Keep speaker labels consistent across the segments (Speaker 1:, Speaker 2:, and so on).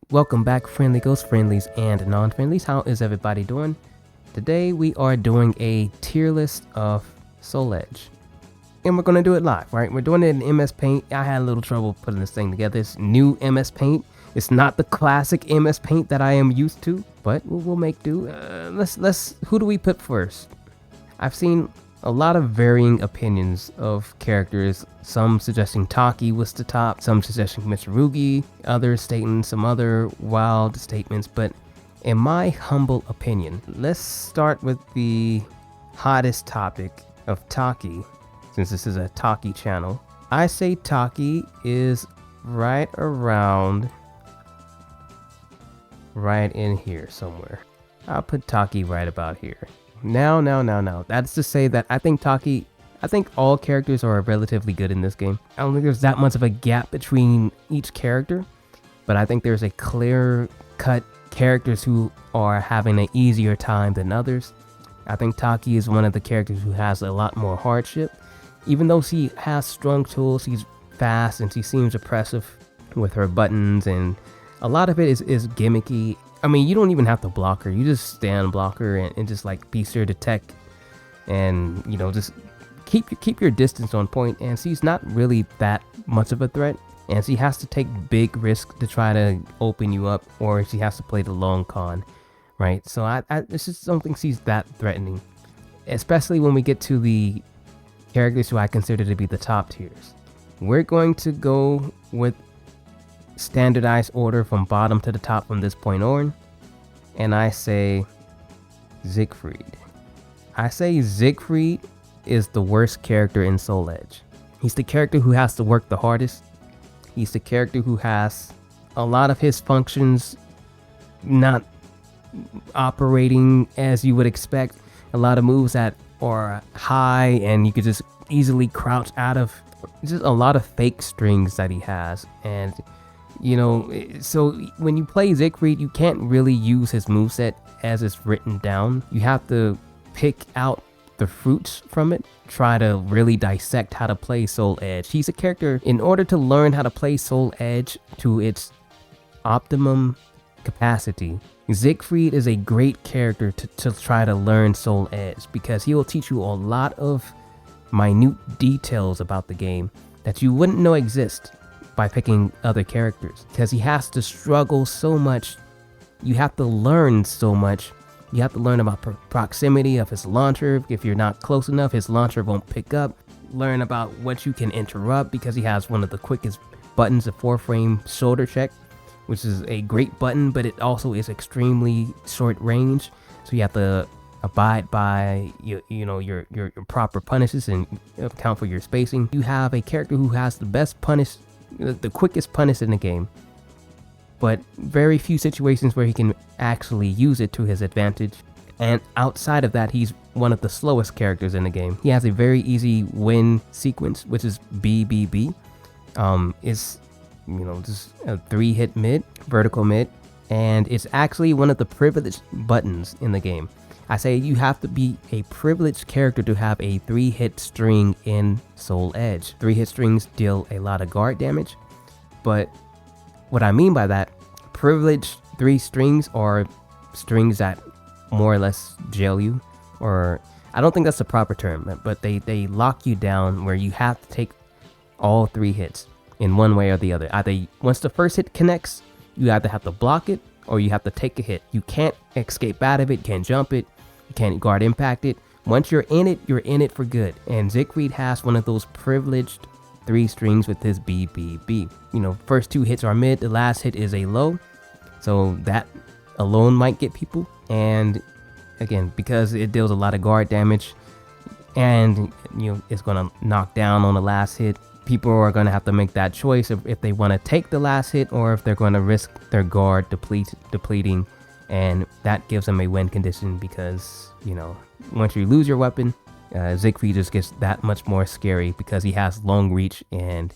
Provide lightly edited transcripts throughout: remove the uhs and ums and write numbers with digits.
Speaker 1: Welcome back, friendly ghost friendlies and non-friendlies. How is everybody doing? Today we are doing a tier list of Soul Edge. And we're going to do it live, right? We're doing it in MS Paint. I had a little trouble putting this thing together. It's new MS Paint. It's not the classic MS Paint that I am used to, but we'll make do. Who do we put first? I've seen a lot of varying opinions of characters, some suggesting Taki was the top, some suggesting Mitsurugi, others stating some other wild statements, but in my humble opinion, let's start with the hottest topic of Taki, since this is a Taki channel. I say Taki is right in here somewhere. I'll put Taki right about here. Now. That's to say that I think all characters are relatively good in this game. I don't think there's that much of a gap between each character, but I think there's a clear-cut characters who are having an easier time than others. I think Taki is one of the characters who has a lot more hardship. Even though she has strong tools, she's fast and she seems oppressive with her buttons, and a lot of it is gimmicky. I mean, you don't even have to block her. You just stand block her and just like be sure to tech and, you know, just keep your distance on point. And she's not really that much of a threat. And she has to take big risks to try to open you up, or she has to play the long con, right? So I just don't think she's that threatening, especially when we get to the characters who I consider to be the top tiers. We're going to go with standardized order from bottom to the top from this point on, and I say Siegfried. I say Siegfried is the worst character in Soul Edge. He's the character who has to work the hardest. He's the character who has a lot of his functions not operating as you would expect. A lot of moves that are high and you could just easily crouch out of. Just a lot of fake strings that he has, and you know, so when you play Siegfried, you can't really use his moveset as it's written down. You have to pick out the fruits from it, try to really dissect how to play Soul Edge. He's a character, in order to learn how to play Soul Edge to its optimum capacity, Siegfried is a great character to try to learn Soul Edge, because he will teach you a lot of minute details about the game that you wouldn't know exist by picking other characters, because he has to struggle so much. You have to learn so much. You have to learn about proximity of his launcher. If you're not close enough, his launcher won't pick up. Learn about what you can interrupt, because he has one of the quickest buttons, a 4-frame shoulder check, which is a great button, but it also is extremely short range. So you have to abide by your proper punishes and account for your spacing. You have a character who has the quickest punish in the game, but very few situations where he can actually use it to his advantage. And outside of that, he's one of the slowest characters in the game. He has a very easy win sequence, which is BBB. It's, you know, just a 3-hit mid, vertical mid, and it's actually one of the privileged buttons in the game. I say you have to be a privileged character to have a 3-hit string in Soul Edge. 3-hit strings deal a lot of guard damage, but what I mean by that, privileged 3 strings are strings that more or less jail you, or I don't think that's the proper term, but they lock you down where you have to take all 3 hits in one way or the other. Either once the first hit connects, you either have to block it or you have to take a hit. You can't escape out of it, you can't jump it, you can't guard impact it. Once you're in it for good. And Siegfried has one of those privileged 3 strings with his BBB. You know, first 2 hits are mid, the last hit is a low. So that alone might get people. And again, because it deals a lot of guard damage and, you know, it's going to knock down on the last hit, people are going to have to make that choice of if they want to take the last hit or if they're going to risk their guard depleting. And that gives them a win condition, because, you know, once you lose your weapon, Siegfried just gets that much more scary because he has long reach and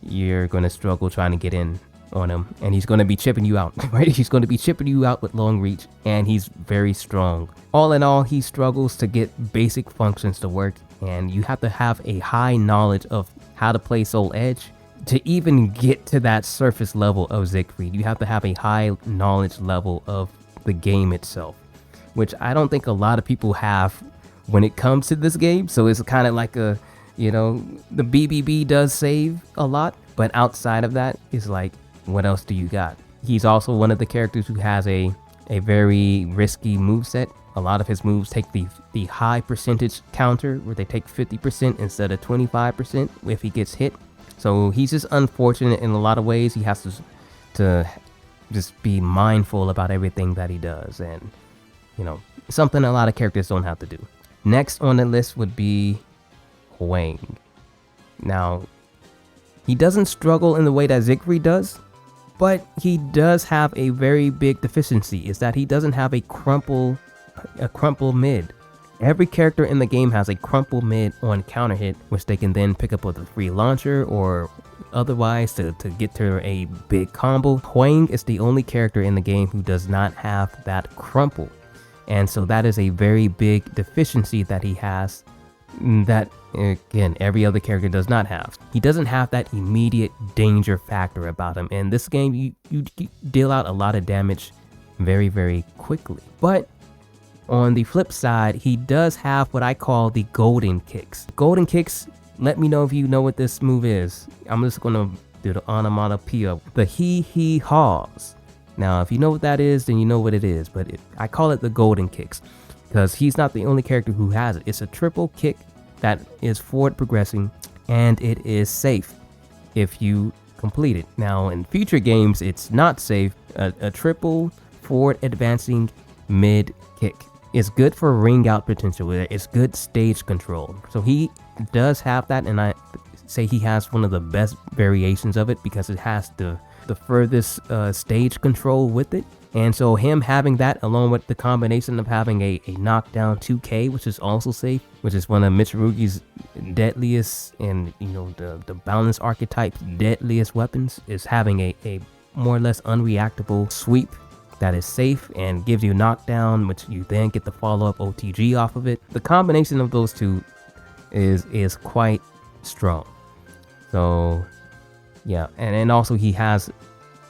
Speaker 1: you're going to struggle trying to get in on him, and he's going to be chipping you out, right? He's going to be chipping you out with long reach, and he's very strong. All in all, he struggles to get basic functions to work, and you have to have a high knowledge of how to play Soul Edge to even get to that surface level of Siegfried, you have to have a high knowledge level of the game itself, which I don't think a lot of people have when it comes to this game. So it's kind of like a, you know, the BBB does save a lot, but outside of that, it's like, what else do you got? He's also one of the characters who has a very risky moveset. A lot of his moves take the high percentage counter, where they take 50% instead of 25% if he gets hit. So he's just unfortunate in a lot of ways. He has to just be mindful about everything that he does, and you know, something a lot of characters don't have to do. Next on the list would be Huang. Now, he doesn't struggle in the way that Siegfried does, but he does have a very big deficiency, is that he doesn't have a crumple mid. Every character in the game has a crumple mid on counter hit, which they can then pick up with a free launcher or otherwise to get to a big combo. Huang is the only character in the game who does not have that crumple. And so that is a very big deficiency that he has that, again, every other character does not have. He doesn't have that immediate danger factor about him. In this game, you deal out a lot of damage very, very quickly. But on the flip side, he does have what I call the golden kicks. Golden kicks, let me know if you know what this move is. I'm just going to do the onomatopoeia, the he-haws. Now, if you know what that is, then you know what it is, but I call it the golden kicks because he's not the only character who has it. It's a triple kick that is forward progressing, and it is safe if you complete it. Now, in future games, it's not safe. A triple forward advancing mid kick is good for ring out potential. It's good stage control. So he does have that, and I say he has one of the best variations of it because it has the furthest stage control with it. And so him having that, along with the combination of having a knockdown 2K, which is also safe, which is one of Mitsurugi's deadliest and, you know, the balance archetype's deadliest weapons, is having a more or less unreactable sweep that is safe and gives you knockdown, which you then get the follow-up OTG off of it. The combination of those two is quite strong. So yeah, and also he has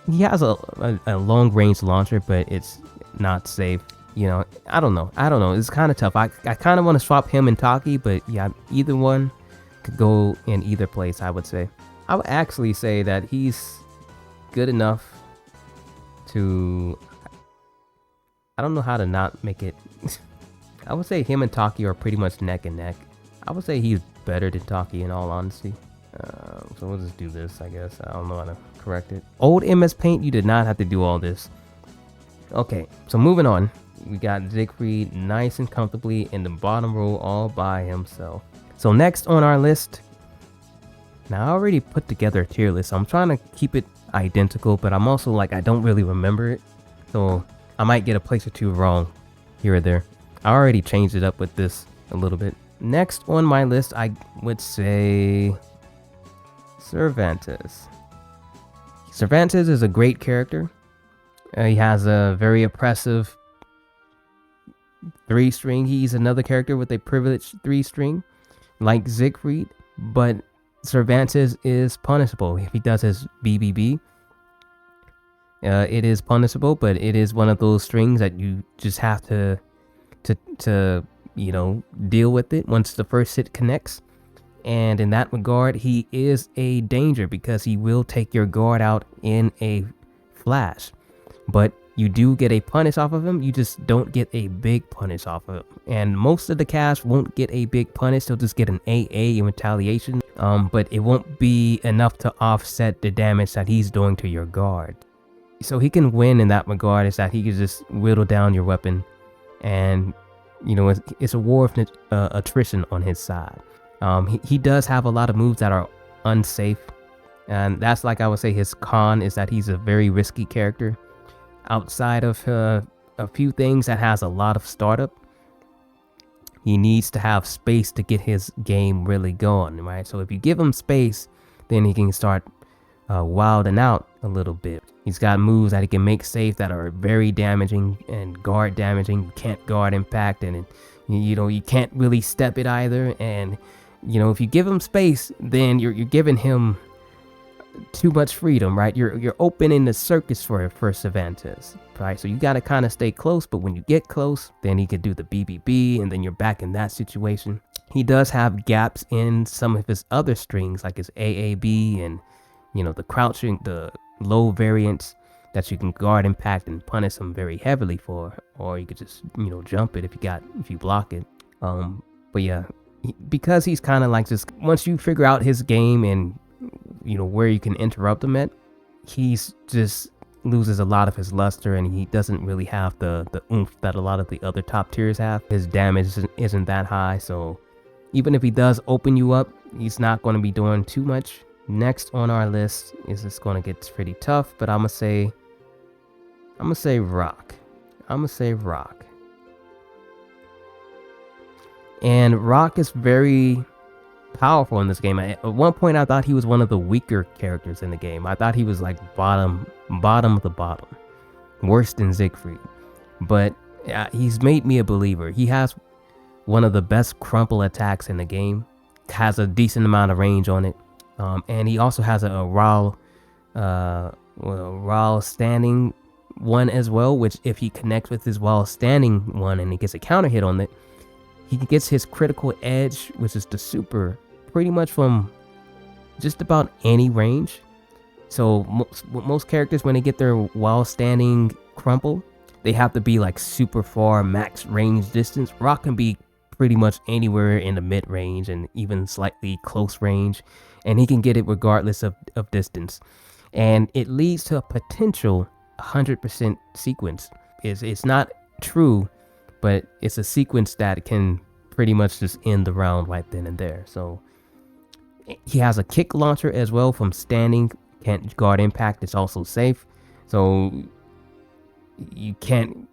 Speaker 1: a long range launcher, but it's not safe. You know, I don't know. It's kind of tough. I kind of want to swap him and Taki, but yeah, either one could go in either place, I would say. I would actually say that he's good enough to, I don't know how to not make it. I would say him and Taki are pretty much neck and neck. I would say he's better than Taki in all honesty. So we'll just do this, I guess. I don't know how to correct it. Old MS Paint, you did not have to do all this. Okay, so moving on. We got Siegfried nice and comfortably in the bottom row all by himself. So next on our list, now I already put together a tier list. So I'm trying to keep it identical, but I'm also like, I don't really remember it. So I might get a place or two wrong here or there. I already changed it up with this a little bit. Next on my list, I would say Cervantes. Cervantes is a great character. He has a very oppressive 3-string. He's another character with a privileged 3-string, like Siegfried, but Cervantes is punishable if he does his BBB. It is punishable, but it is one of those strings that you just have to you know, deal with it once the first hit connects. And in that regard, he is a danger because he will take your guard out in a flash. But you do get a punish off of him, you just don't get a big punish off of him. And most of the cast won't get a big punish, they'll just get an AA in retaliation. But it won't be enough to offset the damage that he's doing to your guard. So he can win in that regard, is that he can just whittle down your weapon. And, you know, it's a war of attrition on his side. He does have a lot of moves that are unsafe, and that's, like I would say, his con is that he's a very risky character. Outside of a few things that has a lot of startup, he needs to have space to get his game really going, right? So if you give him space, then he can start wilding out a little bit. He's got moves that he can make safe that are very damaging and guard damaging. You can't guard impact, and you know, you can't really step it either. And you know, if you give him space, then you're giving him too much freedom, right? You're opening the circus for Cervantes, right? So you got to kind of stay close, but when you get close, then he could do the BBB, and then you're back in that situation. He does have gaps in some of his other strings, like his AAB and, you know, the crouching, the low variants that you can guard impact and punish him very heavily for, or you could just, you know, jump it if you block it. But yeah, because he's kind of like, just once you figure out his game and, you know, where you can interrupt him at, he's just loses a lot of his luster, and he doesn't really have the oomph that a lot of the other top tiers have. His damage isn't that high, so even if he does open you up, he's not going to be doing too much. Next on our list is just going to get pretty tough, but I'm gonna say Rock. And Rock is very powerful in this game. At one point, I thought he was one of the weaker characters in the game. I thought he was like bottom of the bottom, worse than Siegfried. But he's made me a believer. He has one of the best crumple attacks in the game. Has a decent amount of range on it, and he also has a raw standing one as well. Which, if he connects with his while standing one and he gets a counter hit on it, he gets his critical edge, which is the super, pretty much from just about any range. So most characters, when they get their while standing crumple, they have to be like super far max range distance. Rock can be pretty much anywhere in the mid range and even slightly close range, and he can get it regardless of distance. And it leads to a potential 100% sequence. It's not true, but it's a sequence that can pretty much just end the round right then and there. So he has a kick launcher as well from standing. Can't guard impact. It's also safe. So you can't.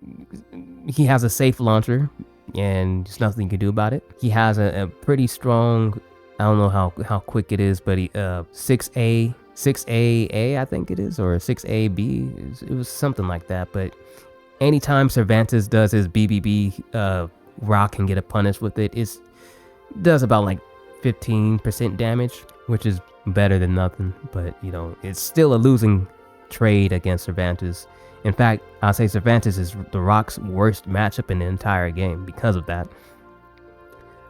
Speaker 1: He has a safe launcher, and there's nothing you can do about it. He has a pretty strong. I don't know how quick it is, but he 6AA I think it is, or 6AB. It was something like that, but anytime Cervantes does his BBB, Rock can get a punish with it. It does about like 15% damage, which is better than nothing. But, you know, it's still a losing trade against Cervantes. In fact, I'll say Cervantes is the Rock's worst matchup in the entire game because of that.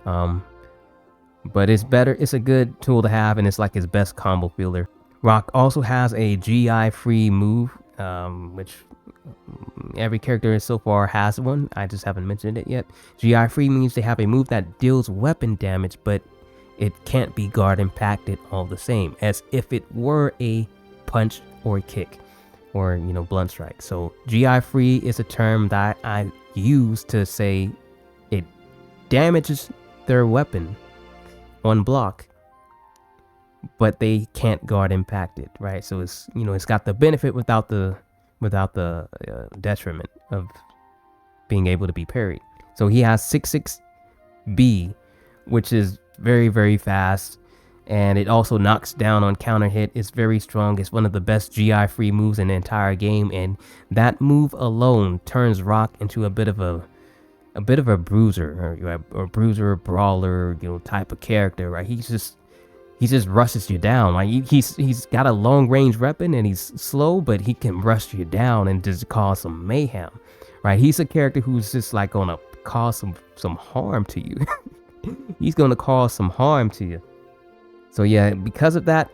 Speaker 1: But it's better. It's a good tool to have, and it's like his best combo fielder. Rock also has a GI free move, which every character so far has one. I just haven't mentioned it yet. GI free means they have a move that deals weapon damage, but it can't be guard impacted all the same, as if it were a punch or a kick or, you know, blunt strike. So GI free is a term that I use to say it damages their weapon on block, but they can't guard impact it, right? So it's, you know, it's got the benefit without the detriment of being able to be parried. So he has 6/6B, which is very, very fast, and it also knocks down on counter hit. It's very strong. It's one of the best GI free moves in the entire game, and that move alone turns Rock into a bit of a bruiser, or bruiser brawler, you know, type of character, right? He just rushes you down. Like he's got a long range weapon and he's slow, but he can rush you down and just cause some mayhem, right? He's a character who's just like gonna cause some harm to you. He's gonna cause some harm to you. So yeah, because of that,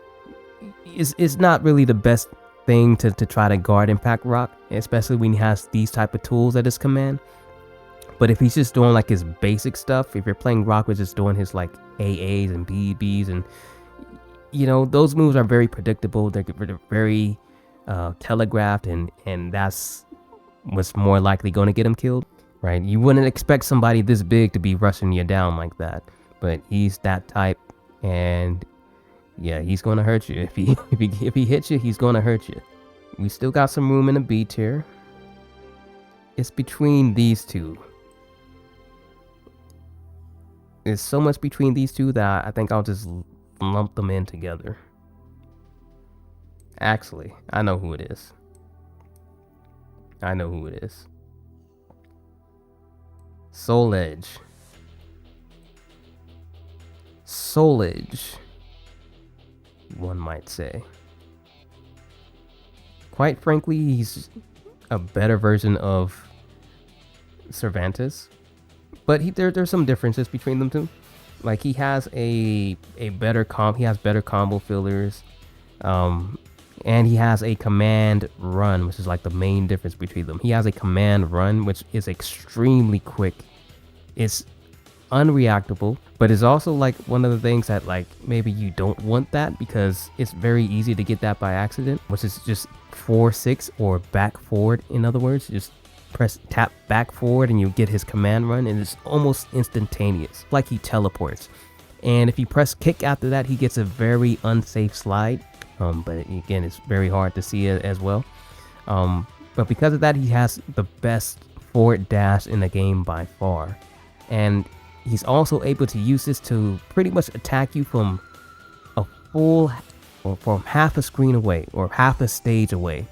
Speaker 1: it's not really the best thing to try to guard impact Rock, especially when he has these type of tools at his command. But if he's just doing like his basic stuff, if you're playing Rock with just doing his like AAs and BBs, and you know, those moves are very predictable. They're very telegraphed, and that's what's more likely going to get him killed, right? You wouldn't expect somebody this big to be rushing you down like that, but he's that type, and yeah, he's going to hurt you. If he hits you, he's going to hurt you. We still got some room in the B tier. It's between these two. There's so much between these two that I think I'll just lump them in together. Actually, I know who it is. Soul Edge. Soul Edge, one might say. Quite frankly, he's a better version of Cervantes, but there's some differences between them two. Like he has a better he has better combo fillers, and he has a command run, which is like the main difference between them. He has a command run, which is extremely quick. It's unreactable, but it's also like one of the things that like maybe you don't want that because it's very easy to get that by accident, which is just 4-6 or back forward. In other words, just tap back forward and you get his command run, and it's almost instantaneous, like he teleports. And if you press kick after that, he gets a very unsafe slide, but again, it's very hard to see it as well. But because of that, he has the best forward dash in the game by far, and he's also able to use this to pretty much attack you from a full, or from half a screen away or half a stage away.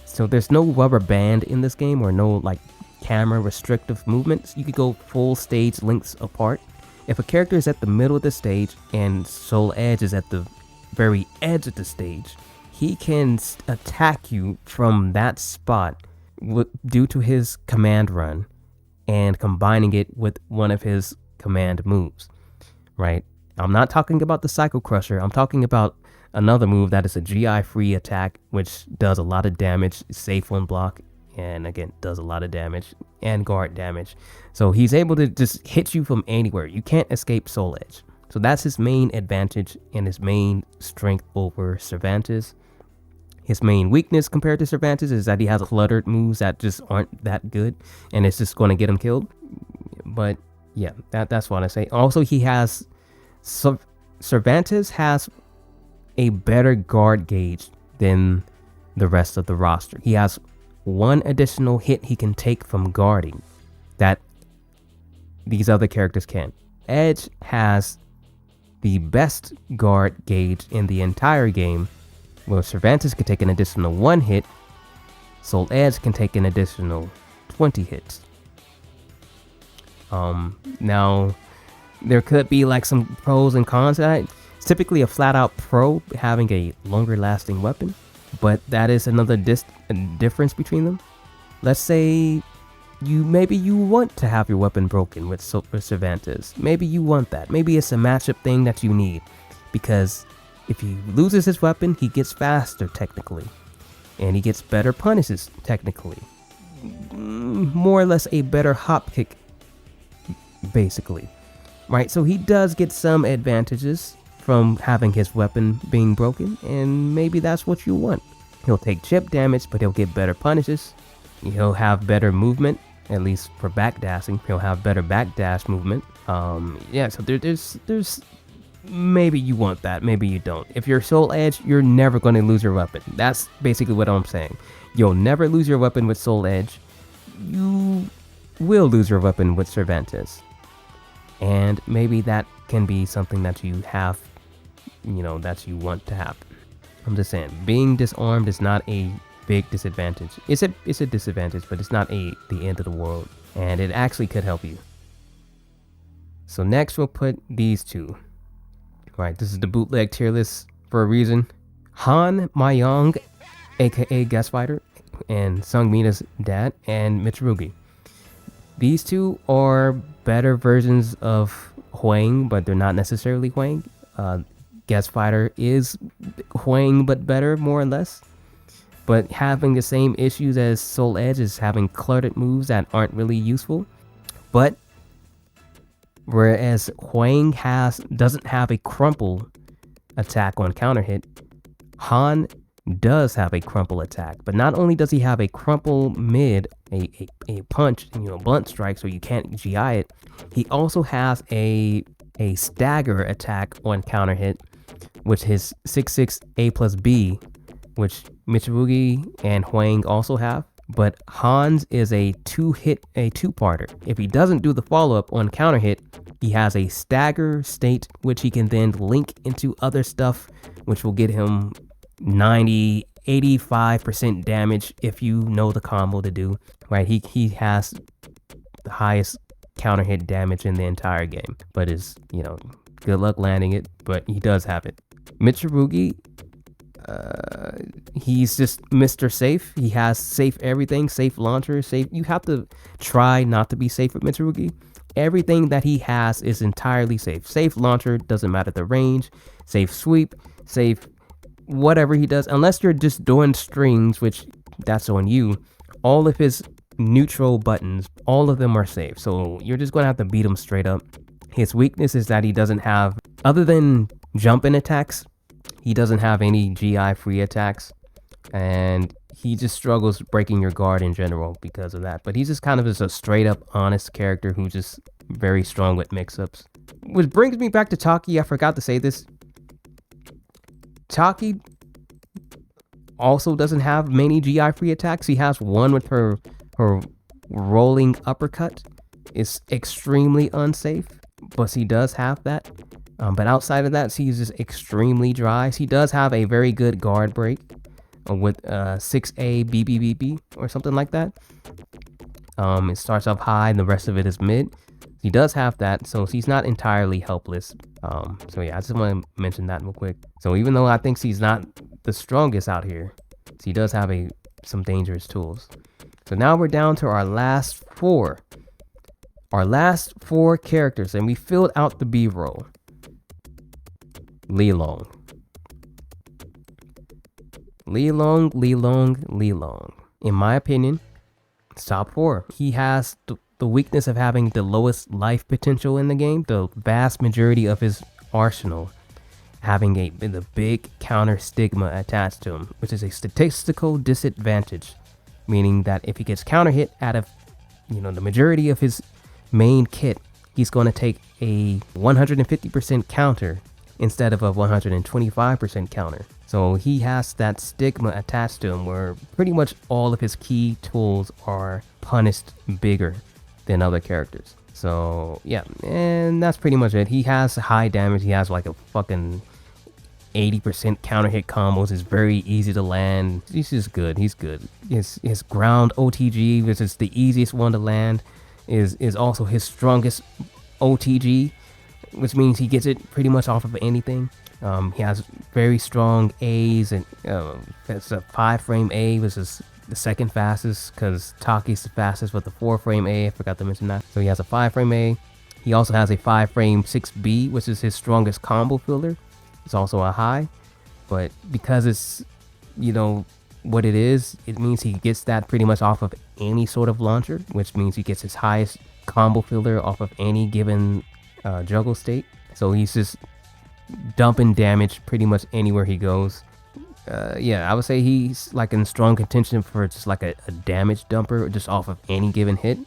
Speaker 1: So there's no rubber band in this game, or no like camera restrictive movements. You could go full stage lengths apart. If a character is at the middle of the stage and Soul Edge is at the very edge of the stage, he can attack you from that spot due to his command run and combining it with one of his command moves, right? I'm not talking about the Psycho Crusher. I'm talking about another move that is a GI free attack, which does a lot of damage, safe on block, and again does a lot of damage and guard damage. So he's able to just hit you from anywhere. You can't escape Soul Edge. So that's his main advantage and his main strength over Cervantes. His main weakness compared to Cervantes is that he has cluttered moves that just aren't that good, and it's just going to get him killed. But yeah, that's what I say. Also, he has Cervantes has a better guard gauge than the rest of the roster. He has one additional hit he can take from guarding that these other characters can't. Edge has the best guard gauge in the entire game, where Cervantes can take an additional 1 hit. Soul Edge can take an additional 20 hits. Now there could be like some pros and cons to that. It's typically a flat out pro having a longer lasting weapon, but that is another difference between them. Let's say maybe you want to have your weapon broken with Cervantes. Maybe you want that. Maybe it's a matchup thing that you need, because if he loses his weapon, he gets faster technically, and he gets better punishes technically. More or less a better hop kick, basically, right? So he does get some advantages from having his weapon being broken, and maybe that's what you want. He'll take chip damage, but he'll get better punishes. He'll have better movement, at least for backdashing. He'll have better backdash movement. Yeah, so there's maybe you want that, maybe you don't. If you're Soul Edge, you're never going to lose your weapon. That's basically what I'm saying. You'll never lose your weapon with Soul Edge. You will lose your weapon with Cervantes. And maybe that can be something that you have, that you want to happen. I'm just saying, being disarmed is not a big disadvantage. It's a disadvantage, but it's not the end of the world, and it actually could help you. So next we'll put these two. Right, this is the bootleg tier list for a reason. Han Mayong, aka Guest Fighter, and Sungmina's dad, and Mitsurugi. These two are better versions of Huang, but they're not necessarily Huang. Guest Fighter is Huang, but better, more or less. But having the same issues as Soul Edge is having cluttered moves that aren't really useful. But whereas Huang doesn't have a crumple attack on counter hit, Han does have a crumple attack. But not only does he have a crumple mid, a punch, blunt strike, so you can't GI it, he also has a stagger attack on counter hit, which is 6/6 A plus B, which Mitsurugi and Huang also have. But Han's is a two-parter. If he doesn't do the follow-up on counter hit, he has a stagger state, which he can then link into other stuff, which will get him 85% damage if you know the combo to do. Right? He has the highest counter hit damage in the entire game, but is good luck landing it. But he does have it. Mitsurugi, He's just Mr. Safe. He has safe everything, safe launcher, safe. You have to try not to be safe with Mitsurugi. Everything that he has is entirely safe. Safe launcher, doesn't matter the range. Safe sweep, safe whatever he does. Unless you're just doing strings, which that's on you. All of his neutral buttons, all of them are safe. So you're just going to have to beat him straight up. His weakness is that he doesn't have, other than jumping attacks, he doesn't have any GI free attacks, and he just struggles breaking your guard in general because of that. But he's just kind of just a straight up honest character who's just very strong with mix-ups. Which brings me back to Taki. I forgot to say this. Taki also doesn't have many GI free attacks. He has one with her rolling uppercut. It's extremely unsafe, but he does have that. But outside of that, he's just extremely dry. He does have a very good guard break with 6A BBBB or something like that. It starts up high and the rest of it is mid. He does have that, so he's not entirely helpless. So yeah, I just want to mention that real quick. So even though I think he's not the strongest out here, he does have some dangerous tools. So now we're down to our last four. Our last four characters, and we filled out the B-roll. Lilong. In my opinion, it's top 4. He has the weakness of having the lowest life potential in the game. The vast majority of his arsenal having the big counter stigma attached to him, which is a statistical disadvantage, meaning that if he gets counter hit out of the majority of his main kit, he's going to take a 150% counter instead of a 125% counter. So he has that stigma attached to him where pretty much all of his key tools are punished bigger than other characters. So yeah, and that's pretty much it. He has high damage. He has like a fucking 80% counter hit combos. Is very easy to land. He's just good. He's good. His ground OTG, which is the easiest one to land, is also his strongest OTG, which means he gets it pretty much off of anything. He has very strong A's, and it's a 5-frame A, which is the second fastest because Taki's the fastest with the 4-frame A. I forgot to mention that. So he has a 5-frame A. He also has a 5-frame 6B, which is his strongest combo fielder. It's also a high, but because it's what it is, it means he gets that pretty much off of any sort of launcher, which means he gets his highest combo fielder off of any given juggle state. So he's just dumping damage pretty much anywhere he goes. Yeah, I would say he's like in strong contention for just like a damage dumper just off of any given hit.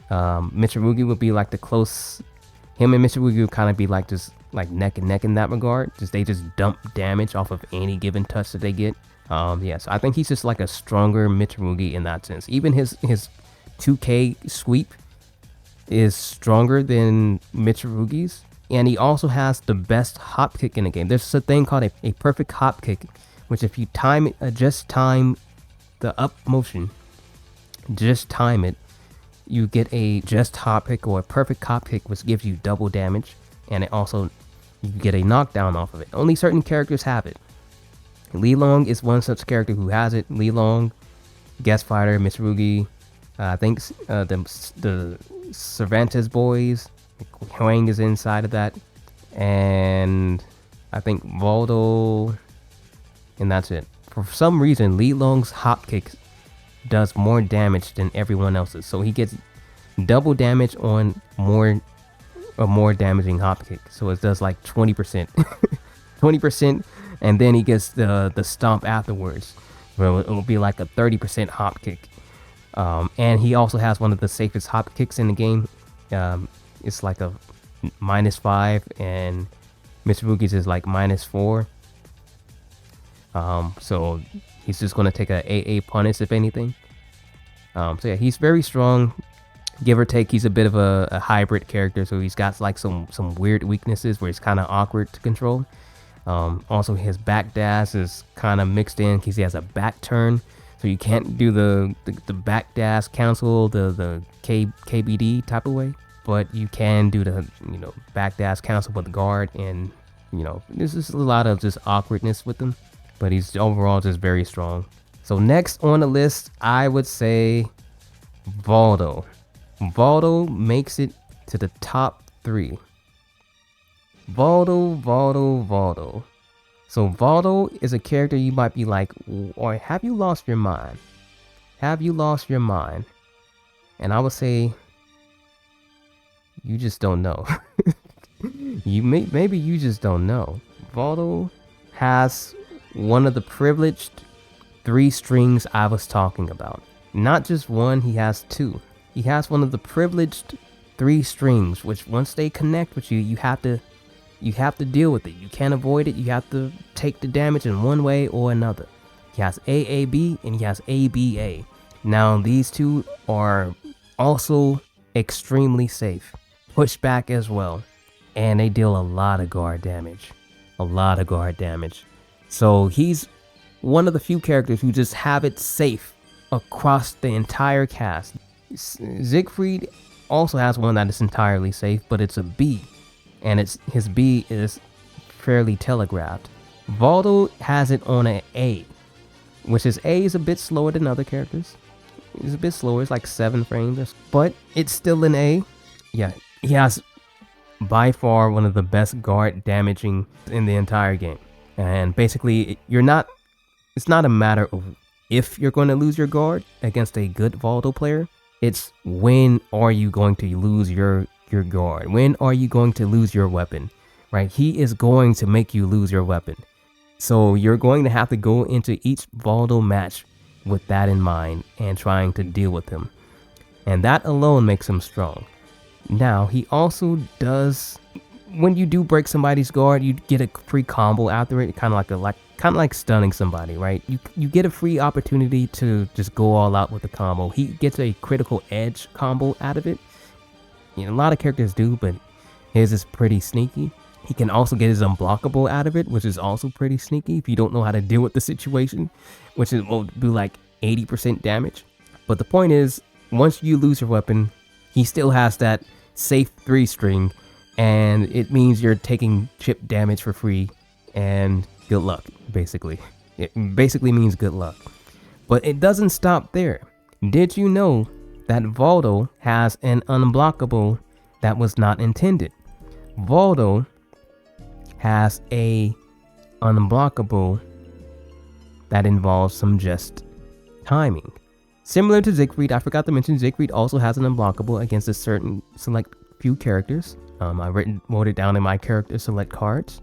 Speaker 1: Mitsurugi would be like the close. Him and Mitsurugi would kind of be like just like neck and neck in that regard. They just dump damage off of any given touch that they get. Yeah, so I think he's just like a stronger Mitsurugi in that sense. Even his 2K sweep is stronger than Mitsurugi's, and he also has the best hop kick in the game. There's a thing called a perfect hop kick, which if you time it, just time the up motion, just time it, you get a just hop kick or a perfect hop kick, which gives you double damage, and it also you get a knockdown off of it. Only certain characters have it. Lilong is one such character who has it. Lilong, guest fighter, Mitsurugi, I think the Cervantes boys, Huang is inside of that, and I think Voldo, and that's it. For some reason, Lilong's hop kick does more damage than everyone else's, so he gets double damage on a more damaging hop kick. So it does like 20%, 20%, and then he gets the stomp afterwards. Well, it will be like a 30% hop kick. And he also has one of the safest hop kicks in the game. It's like a -5, and Mitsurugi's is like -4. So he's just going to take a AA punish if anything. So yeah, he's very strong. Give or take, he's a bit of a hybrid character, so he's got like some weird weaknesses where he's kind of awkward to control. Also, his back dash is kind of mixed in because he has a back turn, so you can't do the back dash cancel the KBD type of way, but you can do the back dash cancel with guard, and there's just a lot of just awkwardness with them. but he's overall just very strong. So next on the list, I would say Valdo. Valdo makes it to the top 3. Valdo. So Valdo is a character you might be like, or have you lost your mind? Have you lost your mind? And I would say, you just don't know. Maybe you just don't know. Valdo has one of the privileged 3 strings I was talking about. Not just one, he has 2. He has one of the privileged 3 strings, which once they connect with you, you have to deal with it. You can't avoid it. You have to take the damage in one way or another. He has AAB and he has ABA. Now these 2 are also extremely safe. Pushback as well. And they deal a lot of guard damage. So he's one of the few characters who just have it safe across the entire cast. Siegfried also has one that is entirely safe, but it's a B. And his B is fairly telegraphed. Valdo has it on an A, which is A is a bit slower than other characters. It's a bit slower, it's like 7 frames, but it's still an A. Yeah, he has by far one of the best guard damaging in the entire game. And basically, it's not a matter of if you're going to lose your guard against a good Valdo player. It's when are you going to lose your guard? When are you going to lose your weapon? Right? He is going to make you lose your weapon. So you're going to have to go into each Valdo match with that in mind and trying to deal with him. And that alone makes him strong. Now, he also does, when you do break somebody's guard, you get a free combo after it, kind of like stunning somebody, right? You get a free opportunity to just go all out with the combo. He gets a critical edge combo out of it. You know, a lot of characters do, but his is pretty sneaky. He can also get his unblockable out of it, which is also pretty sneaky if you don't know how to deal with the situation, which will do like 80% damage. But the point is, once you lose your weapon, he still has that safe 3 string, and it means you're taking chip damage for free, and good luck, basically. It basically means good luck. But it doesn't stop there. Did you know that Valdo has an unblockable that was not intended? Valdo has a unblockable that involves some just timing. Similar to Siegfried, I forgot to mention Siegfried also has an unblockable against a certain select few characters. I wrote it down in my character select cards.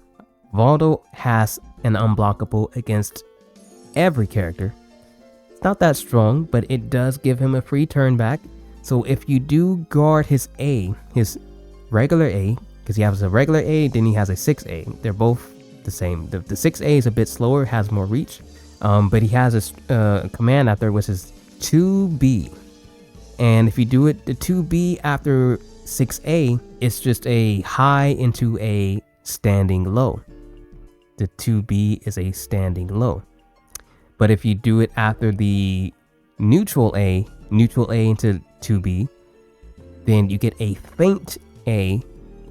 Speaker 1: Valdo has an unblockable against every character. It's not that strong, but it does give him a free turn back. So if you do guard his A, his regular A, because he has a regular A, then he has a 6A. They're both the same. The 6A is a bit slower, has more reach, but he has a command after, which is 2B. And if you do it, the 2B after 6A, it's just a high into a standing low. The 2B is a standing low. But if you do it after the neutral A into 2B, then you get a faint A.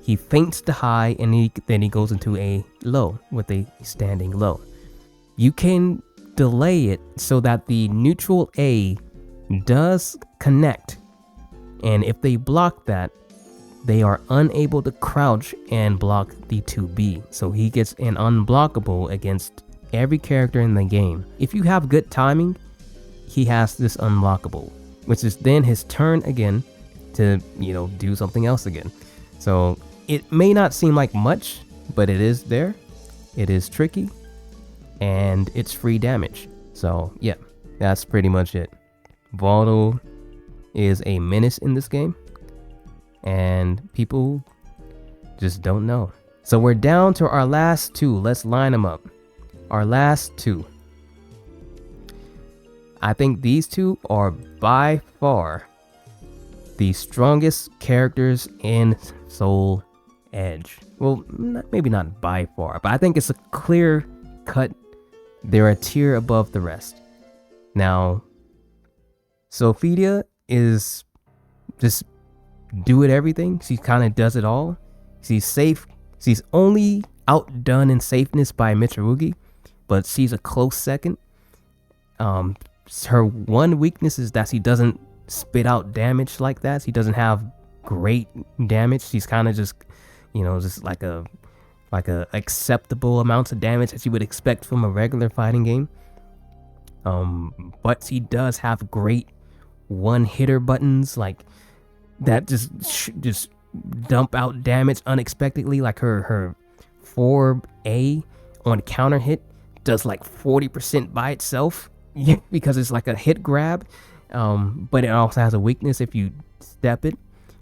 Speaker 1: He faints the high, and then he goes into a low with a standing low. You can delay it so that the neutral A does connect, and if they block that, they are unable to crouch and block the 2B. So he gets an unblockable against every character in the game. If you have good timing, he has this unblockable, which is then his turn again to, do something else again. So it may not seem like much, but it is there. It is tricky, and it's free damage. So yeah, that's pretty much it. Valdo is a menace in this game, and people just don't know. So we're down to our last 2. Let's line them up. Our last 2. I think these 2 are by far the strongest characters in Soul Edge. Well, maybe not by far, but I think it's a clear cut. They're a tier above the rest. Now, Sophia is just do it everything. She kind of does it all. She's safe. She's only outdone in safeness by Mitsurugi, but she's a close second. Her one weakness is that she doesn't spit out damage like that. She doesn't have great damage. She's kind of just, just like a acceptable amounts of damage that you would expect from a regular fighting game. But she does have great one-hitter buttons like that, just dump out damage unexpectedly. Like her 4A on counter hit does like 40% by itself. Because it's like a hit grab, but it also has a weakness if you step it.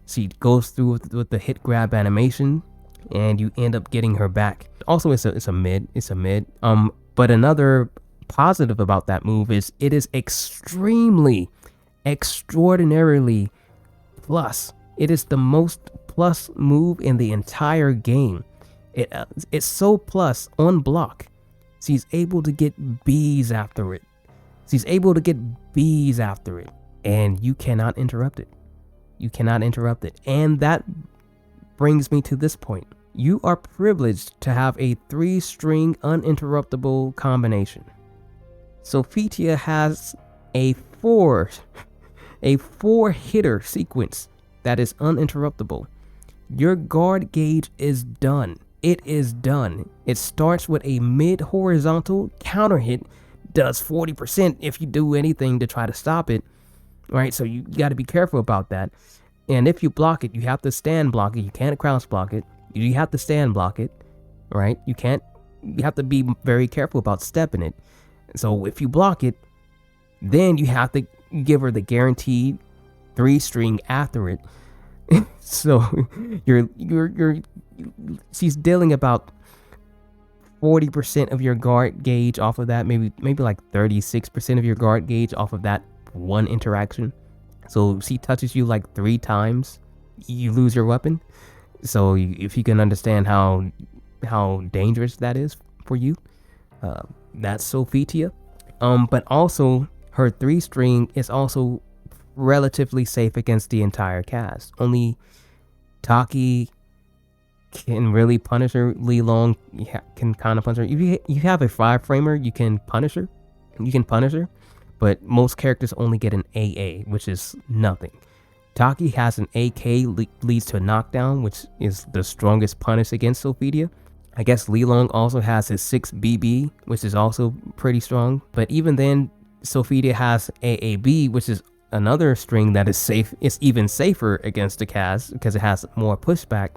Speaker 1: She goes through with the hit grab animation, and you end up getting her back. Also, it's a mid. But another positive about that move is it is extraordinarily plus. It is the most plus move in the entire game. It's so plus on block. She's able to get B's after it. And you cannot interrupt it. And that brings me to this point. You are privileged to have a 3-string uninterruptible combination. Sophitia has a 4-hitter sequence that is uninterruptible. Your guard gauge is done. It is done. It starts with a mid-horizontal counter hit. Does 40% if you do anything to try to stop it, right? So you got to be careful about that. And if you block it, you have to stand block it. You can't crouch block it. You have to stand block it, right? You have to be very careful about stepping it. So if you block it, then you have to give her the guaranteed 3-string after it. So she's dealing about 40% of your guard gauge off of that, maybe like 36% of your guard gauge off of that one interaction. So she touches you like 3 times, you lose your weapon. So if you can understand how dangerous that is for you, that's Sophitia. But also her 3-string is also relatively safe against the entire cast. Only Taki can really punish her. Li Long can kind of punish her. If you have a 5-framer, you can punish her. But most characters only get an AA, which is nothing. Taki has an AK, leads to a knockdown, which is the strongest punish against Sophitia. I guess Li Long also has his 6BB, which is also pretty strong. But even then, Sophitia has AAB, which is another string that is safe. It's even safer against the cast because it has more pushback.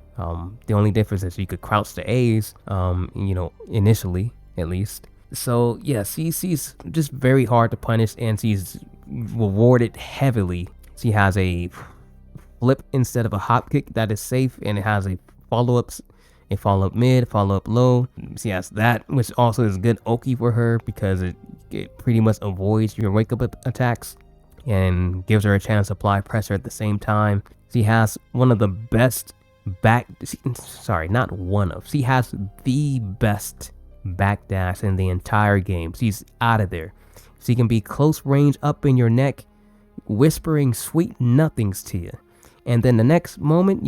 Speaker 1: The only difference is you could crouch the A's, initially at least. So yeah, she's just very hard to punish, and she's rewarded heavily. She has a flip instead of a hop kick that is safe, and it has a follow-up mid, follow-up low. She has that, which also is good Oki for her because it pretty much avoids your wake-up attacks and gives her a chance to apply pressure at the same time. She has one of the best she has the best backdash in the entire game. She's out of there. She can be close range up in your neck, whispering sweet nothings to you. And then the next moment,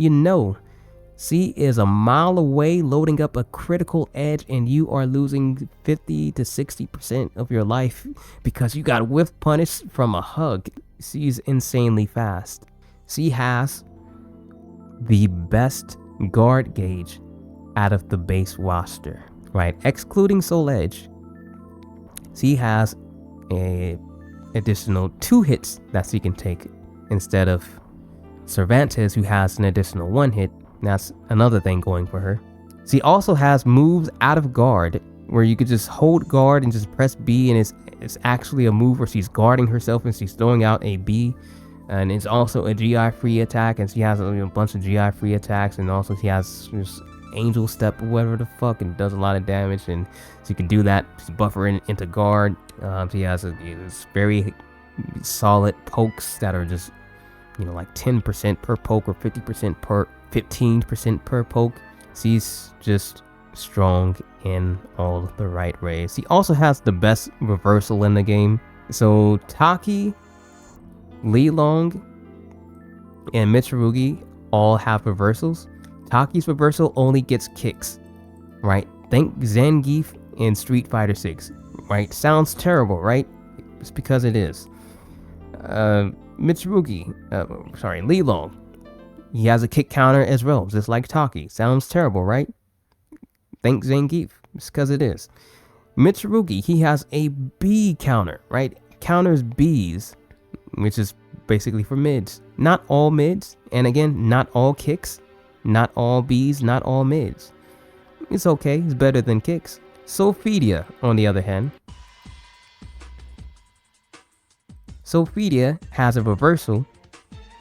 Speaker 1: she is a mile away loading up a critical edge, and you are losing 50 to 60% of your life because you got whiff punished from a hug. She's insanely fast. She has the best guard gauge out of the base roster, right? Excluding Soul Edge, she has a additional 2 hits that she can take instead of Cervantes, who has an additional 1 hit. That's another thing going for her. She also has moves out of guard where you could just hold guard and just press B, and it's actually a move where she's guarding herself and she's throwing out a B. And it's also a GI free attack, and she has a bunch of GI free attacks, and also she has just Angel Step or whatever the fuck, and does a lot of damage, and she can do that. She's buffering into guard. She has this very solid pokes that are just like 10% per poke or 15% per poke. She's just strong in all the right ways. She also has the best reversal in the game. So Taki, Li Long, and Mitsurugi all have reversals. Taki's reversal only gets kicks, right? Think Zangief in Street Fighter 6, right? Sounds terrible, right? It's because it is. Li Long. He has a kick counter as well, just like Taki. Sounds terrible, right? Thank Zangief. It's because it is. Mitsurugi, he has a B counter, right? Counters Bs, which is basically for mids. Not all mids, and again, not all kicks, not all Bs, not all mids. It's okay, it's better than kicks. Sophidia, on the other hand. Sophidia has a reversal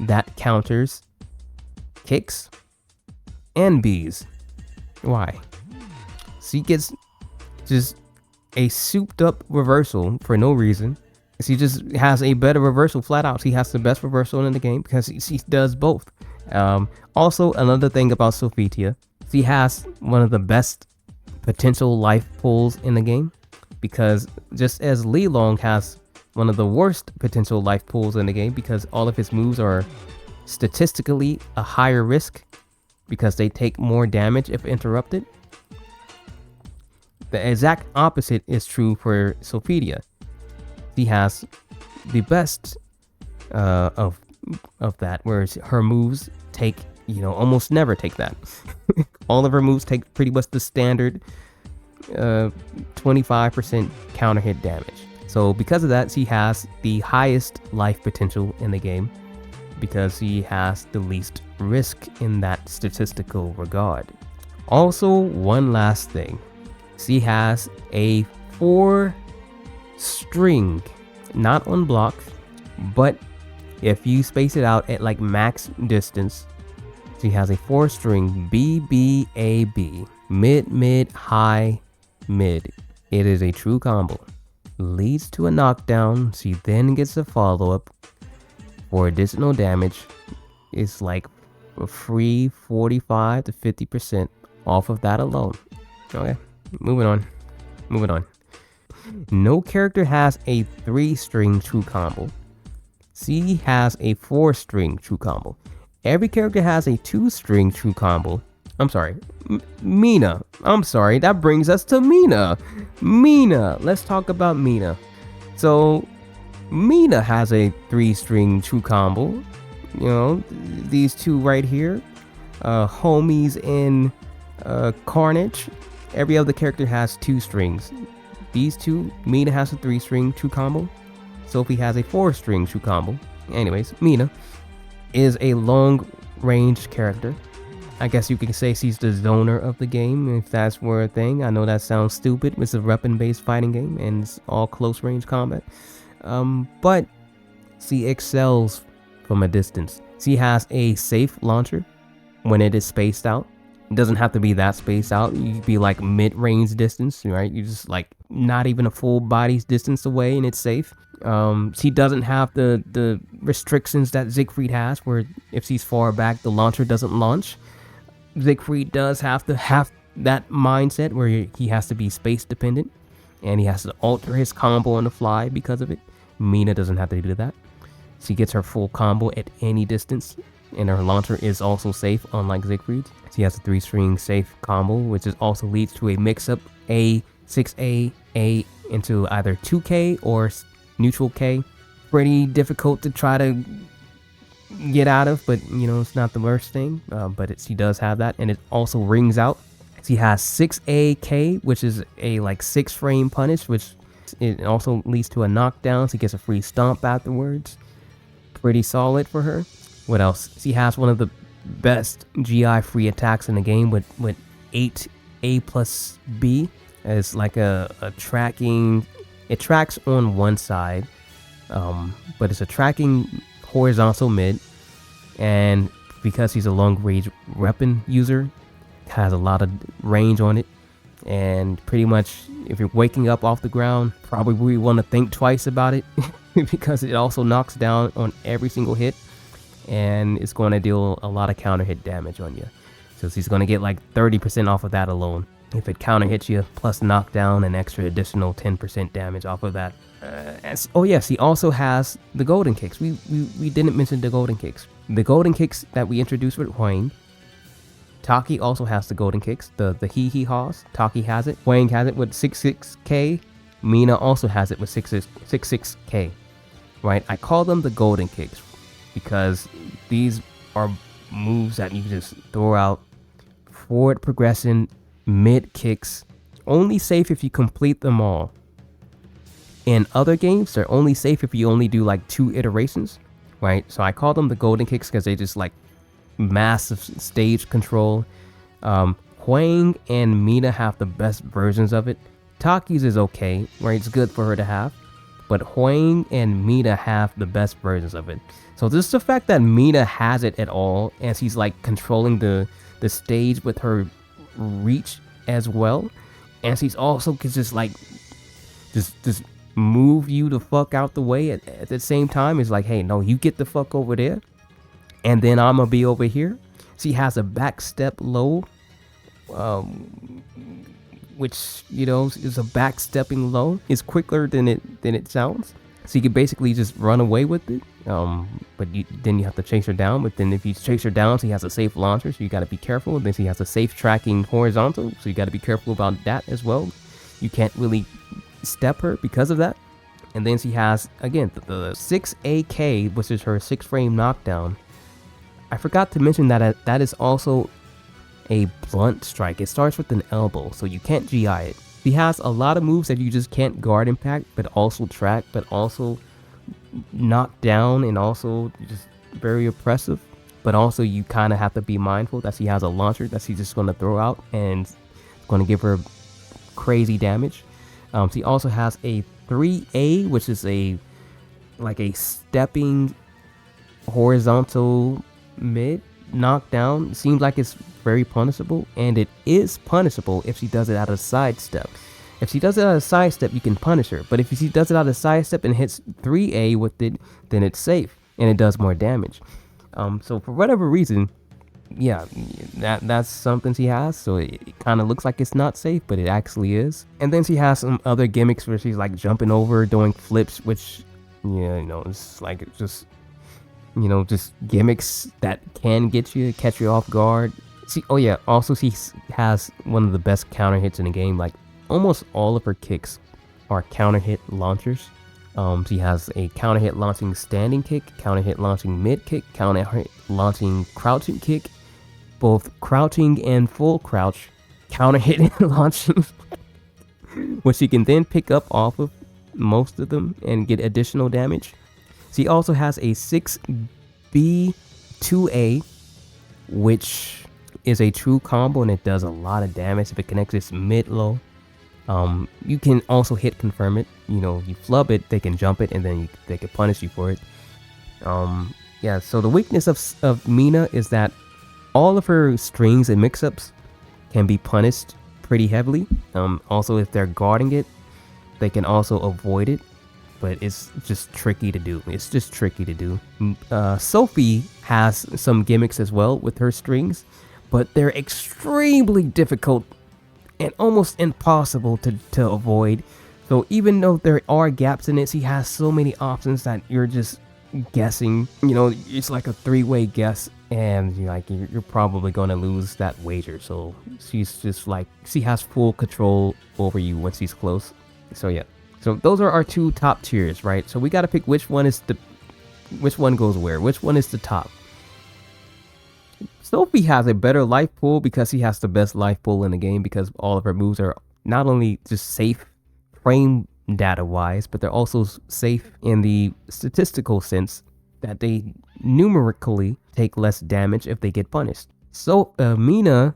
Speaker 1: that counters kicks and Bs. Why? She gets just a souped up reversal for no reason. She just has a better reversal flat out. She has the best reversal in the game because she does both. Also, another thing about Sophitia, she has one of the best potential life pools in the game, because just as Li Long has one of the worst potential life pools in the game, because all of his moves are statistically a higher risk because they take more damage if interrupted. The exact opposite is true for Sophitia. She has the best of that, whereas her moves take, almost never take that. All of her moves take pretty much the standard 25% counter hit damage. So because of that, she has the highest life potential in the game, because she has the least risk in that statistical regard. Also, one last thing. She has a 4-string, not on block, but if you space it out at like max distance, she has a 4-string BBAB, mid, high, mid. It is a true combo. Leads to a knockdown. She then gets a follow-up for additional damage. It's like a free 45 to 50% off of that alone. Okay, moving on. No character has a 3-string true combo. She has a 4-string true combo. Every character has a 2-string true combo. I'm sorry, Mina. I'm sorry, that brings us to Mina. Let's talk about Mina. So, Mina has a 3-string true combo. These two right here, homies in Carnage. Every other character has 2 strings. These two, Mina has a 3-string true combo. Sophie has a 4-string true combo. Anyways, Mina is a long-range character. I guess you can say she's the zoner of the game, if that's were a thing. I know that sounds stupid. It's a weapon-based fighting game, and it's all close-range combat. But she excels from a distance. She has a safe launcher when it is spaced out. It doesn't have to be that spaced out. You could be like mid-range distance, right? You just like not even a full body's distance away, and it's safe. She doesn't have the restrictions that Siegfried has, where if she's far back, the launcher doesn't launch. Siegfried does have to have that mindset where he has to be space dependent, and he has to alter his combo on the fly because of it. Mina doesn't have to do that. She gets her full combo at any distance, and her launcher is also safe, unlike Siegfried's. She has a 3-string safe combo, which also leads to a mix-up A, 6A, A into either 2K or neutral K. Pretty difficult to try to get out of, but it's not the worst thing. But she does have that, and it also rings out. She has 6AK, which is a like 6-frame punish, which it also leads to a knockdown. She gets a free stomp afterwards. Pretty solid for her. What else? She has one of the best GI free attacks in the game with 8A plus B. It's like a tracking. It tracks on one side, but it's a tracking horizontal mid, and because he's a long range weapon user, has a lot of range on it, and pretty much if you're waking up off the ground, probably want to think twice about it because it also knocks down on every single hit, and it's going to deal a lot of counter hit damage on you. So she's going to get like 30% off of that alone. If it counter hits you, plus knockdown, an extra additional 10% damage off of that. Oh yes, he also has the golden kicks. We didn't mention the golden kicks. The golden kicks that we introduced with Hwang Taki also has the golden kicks, the hee haws. Taki has it. Hwang has it with 66k. Mina also has it with 66k. Right? I call them the golden kicks because these are moves that you just throw out. Forward progression, mid kicks. Only safe if you complete them all. In other games, they're only safe if you only do like 2 iterations. Right? So I call them the golden kicks because they just like massive stage control. Hwang and Mina have the best versions of it. Taki's is okay, right? It's good for her to have, but Hwang and Mina have the best versions of it. So just the fact that Mina has it at all, and she's like controlling the stage with her reach as well, and she's also can just like just move you the fuck out the way at the same time. It's like, hey, no, you get the fuck over there, and then I'm gonna be over here. She has a back step low, which, you know, is a back stepping low. It's quicker than it sounds. So you can basically just run away with it. But then you have to chase her down. But then if you chase her down, she has a safe launcher, so you got to be careful. Then she has a safe tracking horizontal, so you got to be careful about that as well. You can't really step her because of that. And then she has, again, the 6AK, which is her 6-frame knockdown. I forgot to mention that that is also a blunt strike. It starts with an elbow, so you can't GI it. He has a lot of moves that you just can't guard impact, but also track, but also knock down, and also just very oppressive. But also you kind of have to be mindful that she has a launcher that she's just going to throw out and it's going to give her crazy damage. She also has a 3A, which is like a stepping horizontal mid knockdown. It seems like it's very punishable, and it is punishable if she does it out of sidestep. If she does it out of sidestep, you can punish her, but if she does it out of sidestep and hits 3A with it, then it's safe and it does more damage. So for whatever reason, yeah, that's something she has, so it kind of looks like it's not safe, but it actually is. And then she has some other gimmicks where she's like jumping over, doing flips, which, yeah, you know, it's like it's just, you know, just gimmicks that can catch you off guard. Oh yeah, also she has one of the best counter hits in the game. Like almost all of her kicks are counter hit launchers. She has a counter hit launching standing kick, counter hit launching mid kick, counter hit launching crouching kick, both crouching and full crouch, counter hit launching, which she can then pick up off of most of them and get additional damage. She also has a 6B2A, which is a true combo, and it does a lot of damage if it connects its mid-low. You can also hit confirm it. You know, you flub it, they can jump it, and then they can punish you for it. Yeah, so the weakness of Mina is that all of her strings and mix-ups can be punished pretty heavily. Also, if they're guarding it, they can also avoid it, but it's just tricky to do. Sophie has some gimmicks as well with her strings, but they're extremely difficult and almost impossible to avoid. So even though there are gaps in it, she has so many options that you're just guessing. You know, it's like a 3-way guess, and you're probably gonna lose that wager. So she's just like, she has full control over you when she's close. So yeah. So those are our 2 top tiers, right? So we gotta pick which one goes where, which one is the top. Sophie has a better life pool because she has the best life pool in the game, because all of her moves are not only just safe frame data wise, but they're also safe in the statistical sense that they numerically take less damage if they get punished. So Mina,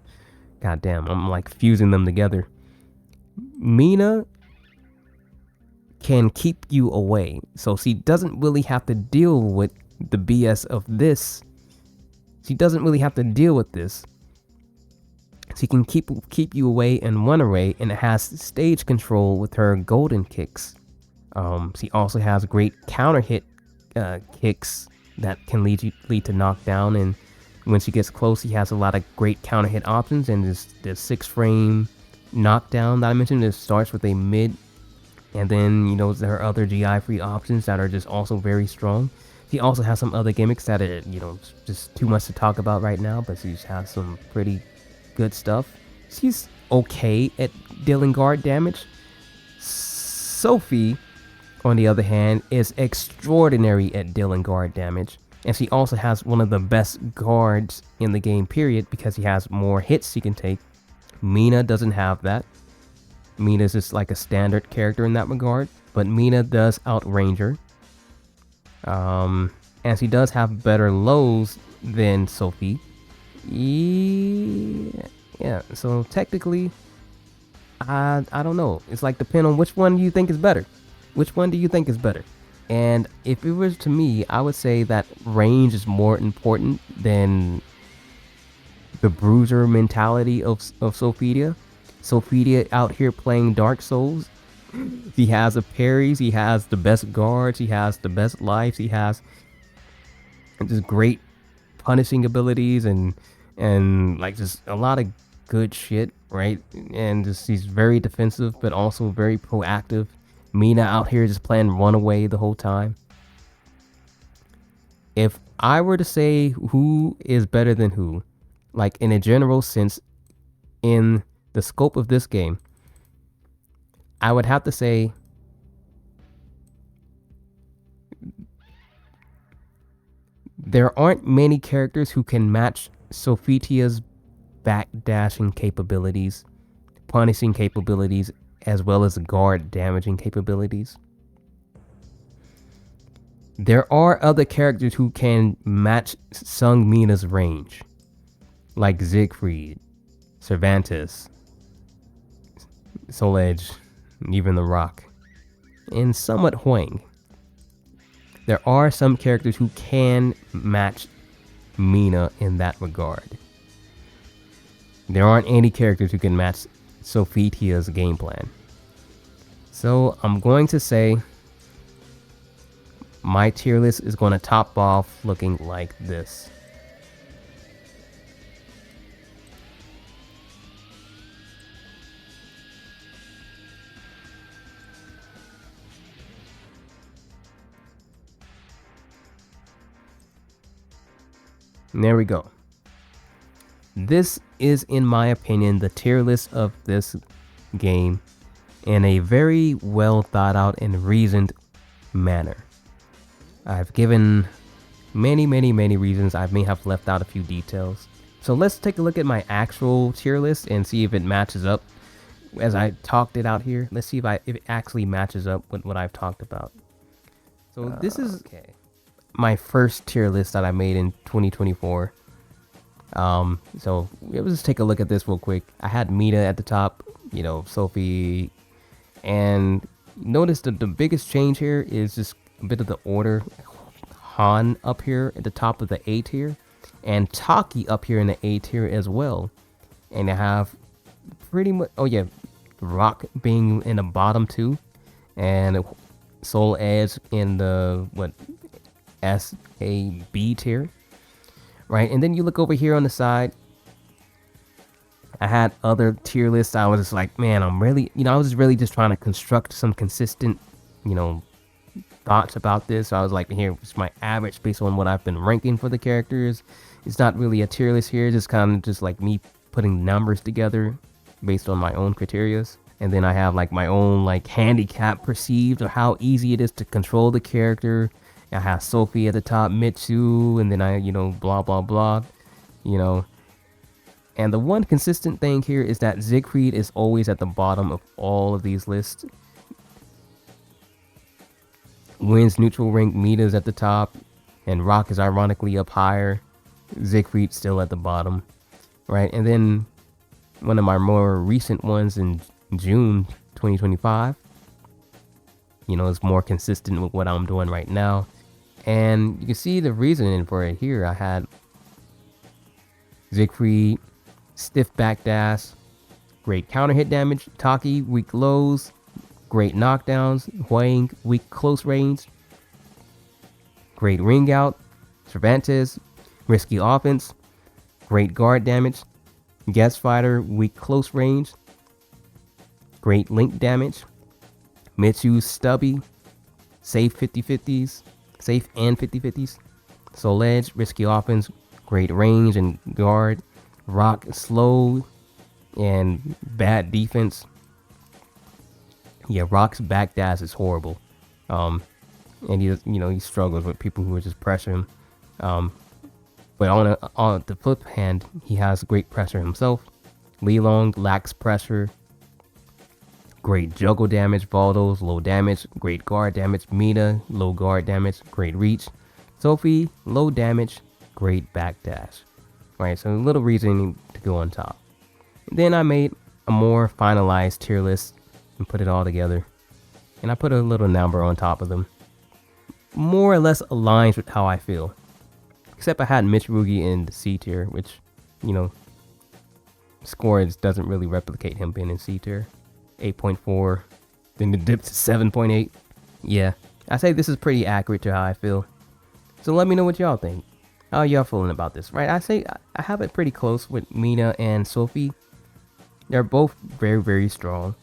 Speaker 1: goddamn, I'm like fusing them together. Mina can keep you away, so she doesn't really have to deal with the BS of this. She doesn't really have to deal with this. She can keep you away in one array, and it has stage control with her golden kicks. She also has great counter hit kicks that can lead to knockdown, and when she gets close, she has a lot of great counter hit options. And this 6-frame knockdown that I mentioned, it starts with a mid, and then, you know, there are other GI free options that are just also very strong. She also has some other gimmicks that are, you know, just too much to talk about right now, but she just has some pretty good stuff. She's okay at dealing guard damage. Sophie, on the other hand, is extraordinary at dealing guard damage. And she also has one of the best guards in the game, period, because he has more hits she can take. Mina doesn't have that. Mina's just like a standard character in that regard, but Mina does outrange her. And she does have better lows than Sophie. Yeah, so technically, I don't know. It's like depend on which one you think is better. Which one do you think is better? And if it was to me, I would say that range is more important than the bruiser mentality of Sophia. Sophia out here playing Dark Souls. He has the parries, he has the best guards, he has the best lives, he has just great punishing abilities and like just a lot of good shit, right? And just he's very defensive but also very proactive. Mina out here just playing runaway the whole time. If I were to say who is better than who, like in a general sense, in the scope of this game, I would have to say there aren't many characters who can match Sophia's backdashing capabilities, punishing capabilities, as well as guard damaging capabilities. There are other characters who can match Sung Mina's range, like Siegfried, Cervantes, Soul Edge, even The Rock, and somewhat Huang. There are some characters who can match Mina in that regard. There aren't any characters who can match Sophia's game plan. So I'm going to say my tier list is going to top off looking like this. And there we go. This is, in my opinion, the tier list of this game in a very well thought out and reasoned manner. I've given many reasons. I may have left out a few details. So let's take a look at my actual tier list and see if it matches up as I talked it out here. Let's see if it actually matches up with what I've talked about. So this is my first tier list that I made in 2024. So let's just take a look at this real quick. I had Mina at the top, you know, Sophie, and notice that the biggest change here is just a bit of the order. Han up here at the top of the A tier, and Taki up here in the A tier as well. And I have pretty much, oh yeah, Rock being in the bottom two, and Soul Edge in the S-A-B tier. Right, and then you look over here on the side. I had other tier lists. I was just like, man, I was just really just trying to construct some consistent, thoughts about this. So I was like, here, it's my average based on what I've been ranking for the characters. It's not really a tier list here, just kind of just like me putting numbers together based on my own criterias. And then I have like my own like handicap perceived or how easy it is to control the character. I have Sophie at the top, Mitsu, and then I, blah, blah, blah, And the one consistent thing here is that Siegfried is always at the bottom of all of these lists. Wins neutral rank, Mina's at the top, and Rock is ironically up higher. Siegfried still at the bottom, right? And then one of my more recent ones in June 2025, is more consistent with what I'm doing right now. And you can see the reasoning for it here. I had Siegfried, stiff backdash, great counter hit damage, Taki, weak lows, great knockdowns, Huang, weak close range, great ring out, Cervantes, risky offense, great guard damage, Guest Fighter, weak close range, great link damage, Mitsu, stubby, safe 50-50s, safe and 50-50s, Soul Edge, risky offense, great range and guard, Rock slow and bad defense. Yeah, Rock's backdash is horrible. And he struggles with people who are just pressure him. But on the flip hand, he has great pressure himself. Li Long lacks pressure. Great juggle damage. Valdo's low damage. Great guard damage. Mina, low guard damage. Great reach. Sophie, low damage. Great backdash. Right, so a little reasoning to go on top. Then I made a more finalized tier list and put it all together. And I put a little number on top of them. More or less aligns with how I feel. Except I had Mitsurugi in the C tier, which, scores doesn't really replicate him being in C tier. 8.4, then it dipped to 7.8. Yeah, I say this is pretty accurate to how I feel. So let me know what y'all think. How y'all feeling about this, right? I say I have it pretty close with Mina and Sophie. They're both very, very strong.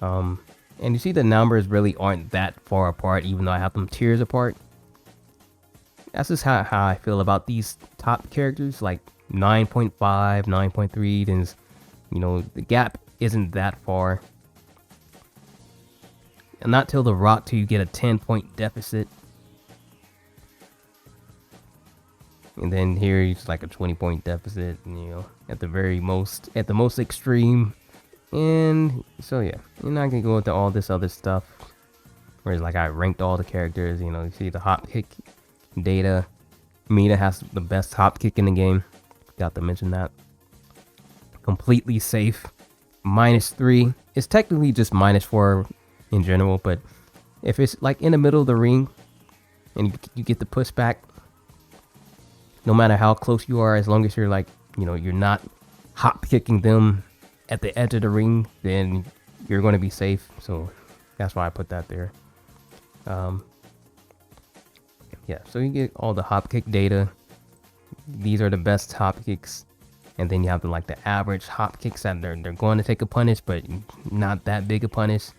Speaker 1: And you see the numbers really aren't that far apart, even though I have them tiers apart. That's just how I feel about these top characters, like 9.5, 9.3, then, the gap isn't that far. And not till the Rock till you get a 10-point deficit. And then here it's like a 20-point deficit, at the most extreme. And so yeah, you're not gonna go into all this other stuff. Whereas like I ranked all the characters, you see the hop kick data. Mina has the best hop kick in the game. Got to mention that. Completely safe. -3. It's technically just -4 in general, but if it's like in the middle of the ring and you get the pushback, no matter how close you are, as long as you're like, you're not hop kicking them at the edge of the ring, then you're going to be safe. So that's why I put that there. Yeah, so you get all the hop kick data. These are the best hop kicks. And then you have the average hop kicks that they're going to take a punish, but not that big a punish.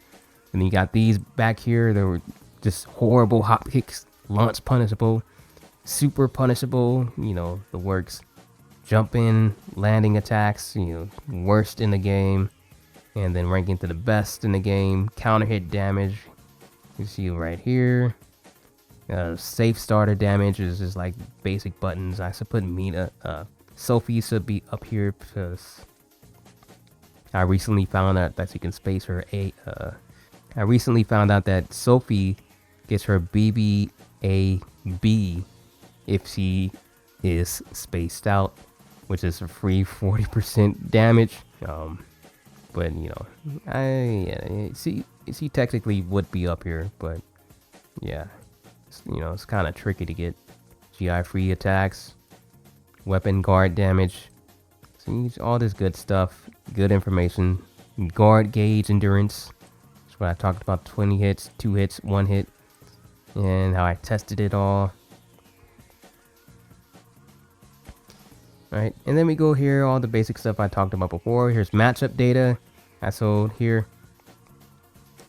Speaker 1: And then you got these back here. They were just horrible hop kicks, launch punishable, super punishable, the works. Jumping, landing attacks, worst in the game. And then ranking to the best in the game. Counter hit damage, you see right here. Safe starter damage is just like basic buttons. I should put Mina, Sophie should be up here because I recently found out that you can space her I recently found out that Sophie gets her BBAB if she is spaced out, which is a free 40% damage. But she technically would be up here, but yeah, it's kind of tricky to get. GI free attacks, weapon guard damage, so all this good stuff, good information. Guard gauge endurance, that's what I talked about. 20 hits, 2 hits, 1 hit, and how I tested it all. Alright, and then we go here, all the basic stuff I talked about before. Here's matchup data. I showed here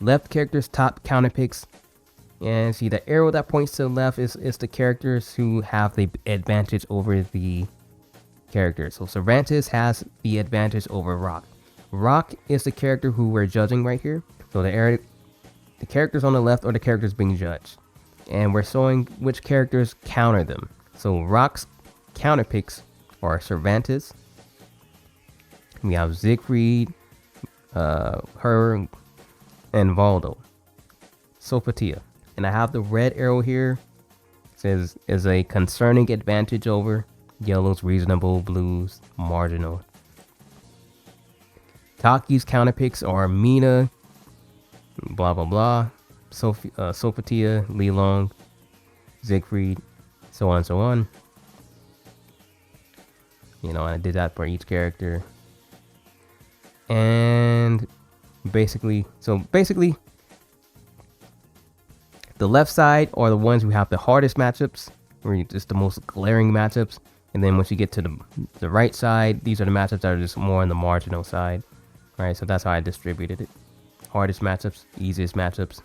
Speaker 1: left characters top counter picks, and see the arrow that points to the left is the characters who have the advantage over the characters. So Cervantes has the advantage over Rock. Rock is the character who we're judging right here. So the characters on the left are the characters being judged, and we're showing which characters counter them. So Rock's counter picks are Cervantes. We have Siegfried, her, and Valdo. Sophia. And I have the red arrow here. It says is a concerning advantage over. Yellow's reasonable, blue's marginal. Taki's counterpicks are Mina, blah blah blah, Sophia, Li Long, Siegfried, so on and so on. I did that for each character. And basically, the left side are the ones who have the hardest matchups, or just the most glaring matchups. And then once you get to the right side, these are the matchups that are just more on the marginal side. Alright, so that's how I distributed it. Hardest matchups, easiest matchups.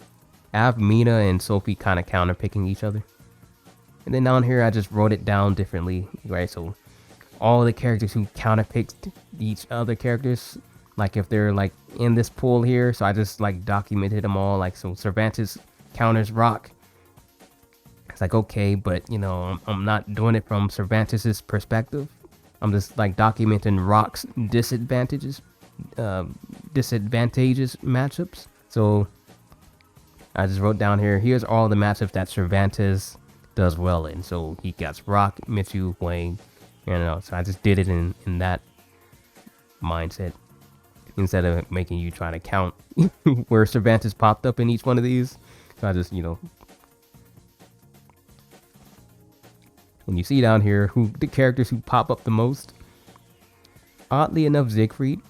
Speaker 1: I have Mina and Sophie kind of counter picking each other. And then down here, I just wrote it down differently. Right, so all the characters who counterpicked each other characters. Like if they're like in this pool here, so I just like documented them all. Like so, Cervantes counters Rock. It's like okay, but you know I'm not doing it from Cervantes's perspective. I'm just like documenting Rock's disadvantages matchups. So I just wrote down here. Here's all the matchups that Cervantes does well in. So he got Rock, Mitsu, Wayne. You know, so I just did it in that mindset instead of making you try to count where Cervantes popped up in each one of these. So I just, you know, and you see down here who the characters who pop up the most. Oddly enough, Siegfried,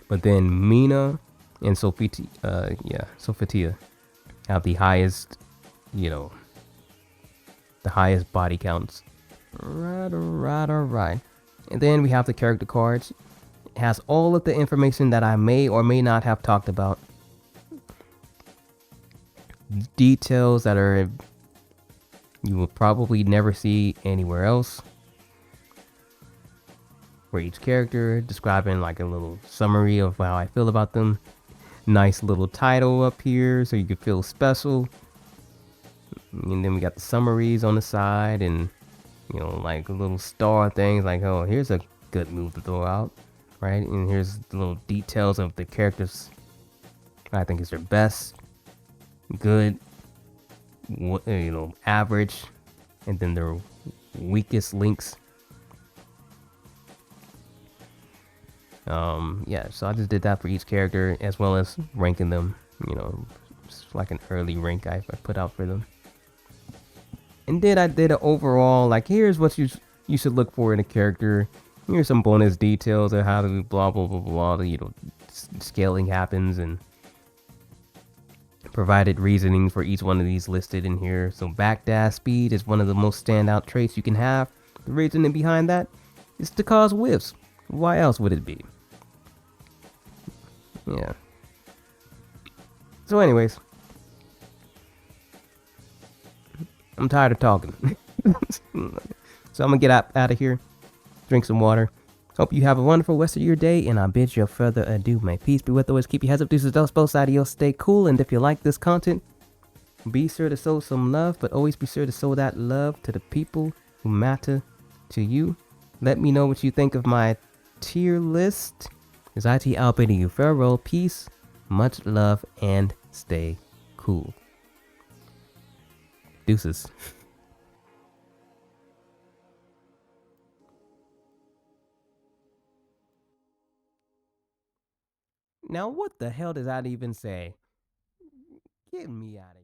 Speaker 1: but then Mina and Sophitia have the highest, you know, the highest body counts. Right. And then we have the character cards. It has all of the information that I may or may not have talked about. Details that are you will probably never see anywhere else. For each character, describing like a little summary of how I feel about them. Nice little title up here so you can feel special. And then we got the summaries on the side and, you know, like little star things like, oh, here's a good move to throw out, right? And here's the little details of the characters I think is their best, good, you know, average, and then their weakest links. Yeah, so I just did that for each character as well as ranking them, you know, it's like an early rank I put out for them. And then I did an overall, like, here's what you should look for in a character. Here's some bonus details of how to blah, blah, blah, blah, you know, scaling happens and provided reasoning for each one of these listed in here. So backdash speed is one of the most standout traits you can have. The reasoning behind that is to cause whiffs. Why else would it be? Yeah. So anyways, I'm tired of talking. So I'm gonna get out of here, drink some water. Hope you have a wonderful rest of your day, and I bid you further ado. May peace be with always. Keep your heads up, deuces, don't both sides of you. Stay cool, and if you like this content, be sure to show some love, but always be sure to show that love to the people who matter to you. Let me know what you think of my tier list. Is ITOwl bidding you farewell, peace, much love, and stay cool. Deuces. Now what the hell does that even say? Get me out of here.